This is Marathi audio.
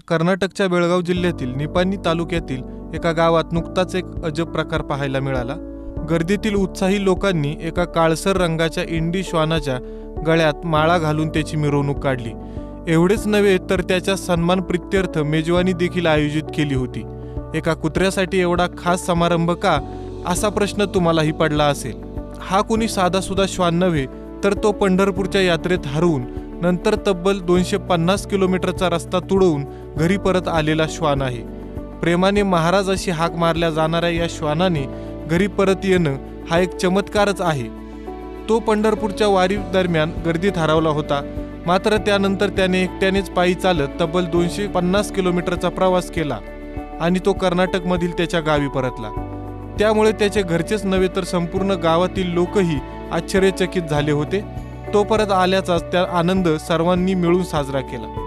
कर्नाटकच्या बेळगाव जिल्ह्यातील निपाणी तालुक्यातील एका गावात नुकताच एक अजब प्रकार पाहायला मिळाला। गर्दीतील उत्साही लोकांनी एका काळसर रंगाच्या इंडी श्वानाच्या गळ्यात माळा घालून त्याची मिरवणूक काढली। एवढेच नव्हे तर त्याच्या सन्मान प्रित्यर्थ मेजवानी देखील आयोजित केली होती। एका कुत्र्यासाठी एवढा खास समारंभ का, असा प्रश्न तुम्हालाही पडला असेल। हा कोणी साधासुधा श्वान नव्हे, तर तो पंढरपूरच्या यात्रेत हरवून नंतर तब्बल 250 किलोमीटरचा रस्ता तुडवून घरी परत आलेला श्वान आहे। प्रेमाने महाराज अशी हाक मारल्या जाणाऱ्या या श्वानाने घरी परत येणं हा एक चमत्कारच आहे। तो पंढरपूरच्या वारी दरम्यान गर्दीत हरवला होता, मात्र त्यानंतर त्याने एकट्यानेच पायी चालत तब्बल 250 किलोमीटरचा प्रवास केला आणि तो कर्नाटकमधील त्याच्या गावी परतला। त्यामुळे त्याचे घरचेच नव्हे तर संपूर्ण गावातील लोकही आश्चर्यचकित झाले होते। तो परत आल्याचाच त्या आनंद सर्वांनी मिळून साजरा केला।